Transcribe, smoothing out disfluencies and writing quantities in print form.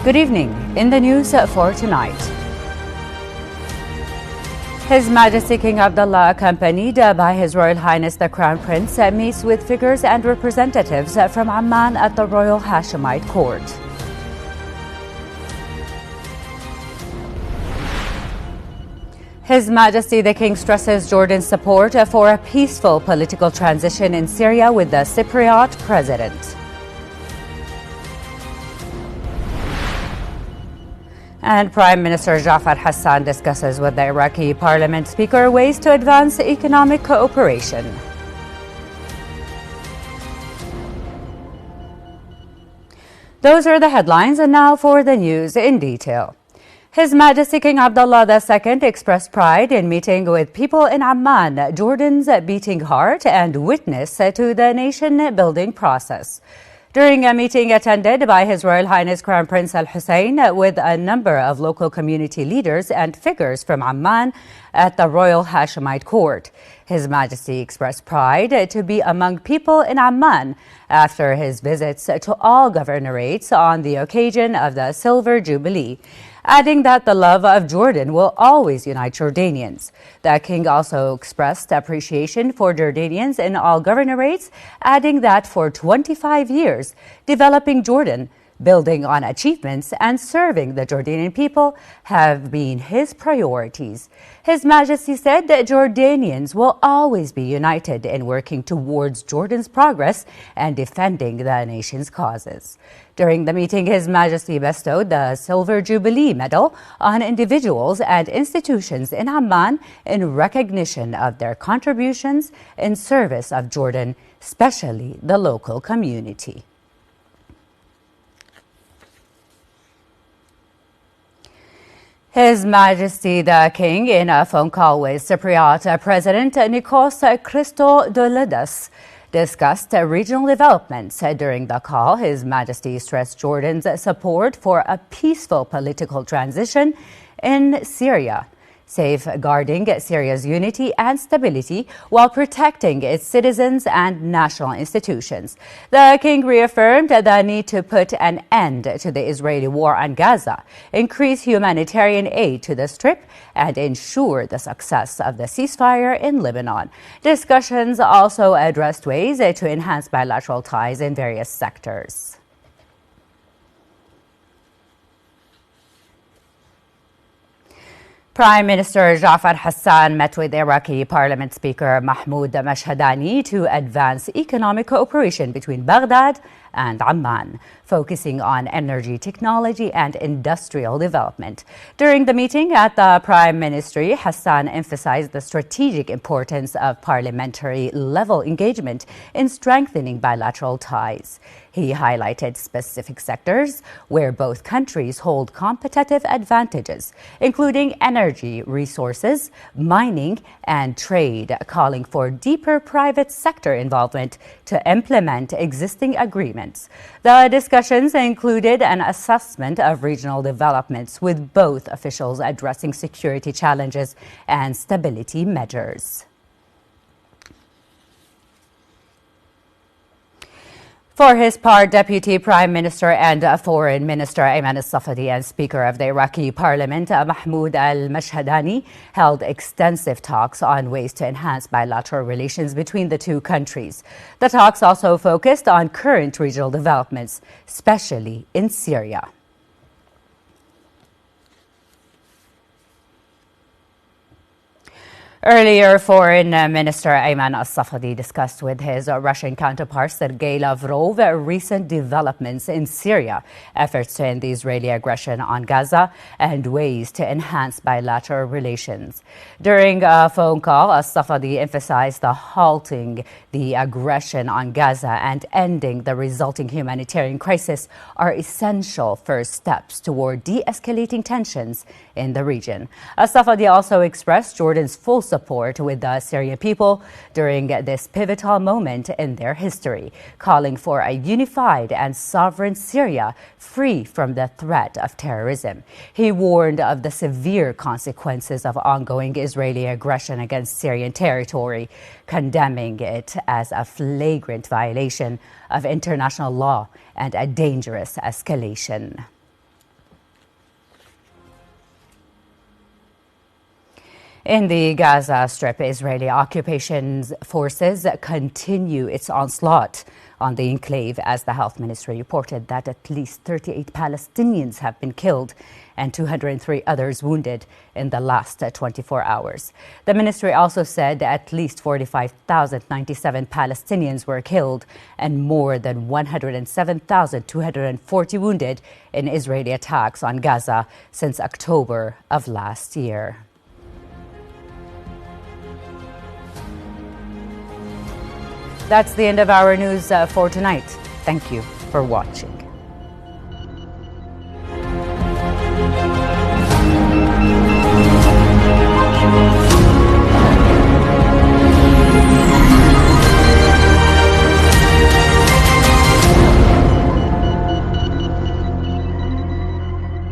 Good evening. In the news for tonight. His Majesty King Abdullah, accompanied by His Royal Highness the Crown Prince, meets with figures and representatives from Amman at the Royal Hashemite Court. His Majesty the King stresses Jordan's support for a peaceful political transition in Syria with the Cypriot president. And Prime Minister Jafar Hassan discusses with the Iraqi Parliament Speaker ways to advance economic cooperation. Those are the headlines, and now for the news in detail. His Majesty King Abdullah II expressed pride in meeting with people in Amman, Jordan's beating heart and witness to the nation-building process. During a meeting attended by His Royal Highness Crown Prince Al Hussein with a number of local community leaders and figures from Amman at the Royal Hashemite Court, His Majesty expressed pride to be among people in Amman after his visits to all governorates on the occasion of the Silver Jubilee, adding that the love of Jordan will always unite Jordanians. The King also expressed appreciation for Jordanians in all governorates, adding that for 25 years, developing Jordan, building on achievements, and serving the Jordanian people have been his priorities. His Majesty said that Jordanians will always be united in working towards Jordan's progress and defending the nation's causes. During the meeting, His Majesty bestowed the Silver Jubilee Medal on individuals and institutions in Amman in recognition of their contributions in service of Jordan, especially the local community. His Majesty the King, in a phone call with Cypriot President Nikos Christodoulides, discussed regional developments. During the call, His Majesty stressed Jordan's support for a peaceful political transition in Syria, safeguarding Syria's unity and stability while protecting its citizens and national institutions. The King reaffirmed the need to put an end to the Israeli war on Gaza, increase humanitarian aid to the Strip, and ensure the success of the ceasefire in Lebanon. Discussions also addressed ways to enhance bilateral ties in various sectors. Prime Minister Jafar Hassan met with Iraqi Parliament Speaker Mahmoud Mashhadani to advance economic cooperation between Baghdad and Amman, focusing on energy technology and industrial development. During the meeting at the Prime Ministry, Hassan emphasized the strategic importance of parliamentary-level engagement in strengthening bilateral ties. He highlighted specific sectors where both countries hold competitive advantages, including energy resources, mining, and trade, calling for deeper private sector involvement to implement existing agreements. The discussions included an assessment of regional developments, with both officials addressing security challenges and stability measures. For his part, Deputy Prime Minister and Foreign Minister Ayman al-Safadi and Speaker of the Iraqi Parliament Mahmoud al-Mashhadani held extensive talks on ways to enhance bilateral relations between the two countries. The talks also focused on current regional developments, especially in Syria. Earlier, Foreign Minister Ayman al-Safadi discussed with his Russian counterpart Sergei Lavrov recent developments in Syria, efforts to end the Israeli aggression on Gaza, and ways to enhance bilateral relations. During a phone call, al-Safadi emphasized the halting the aggression on Gaza and ending the resulting humanitarian crisis are essential first steps toward de-escalating tensions in the region. Al-Safadi also expressed Jordan's full support with the Syrian people during this pivotal moment in their history, calling for a unified and sovereign Syria free from the threat of terrorism. He warned of the severe consequences of ongoing Israeli aggression against Syrian territory, condemning it as a flagrant violation of international law and a dangerous escalation. In the Gaza Strip, Israeli occupation forces continue its onslaught on the enclave as the health ministry reported that at least 38 Palestinians have been killed and 203 others wounded in the last 24 hours. The ministry also said at least 45,097 Palestinians were killed and more than 107,240 wounded in Israeli attacks on Gaza since October of last year. That's the end of our news for tonight. Thank you for watching.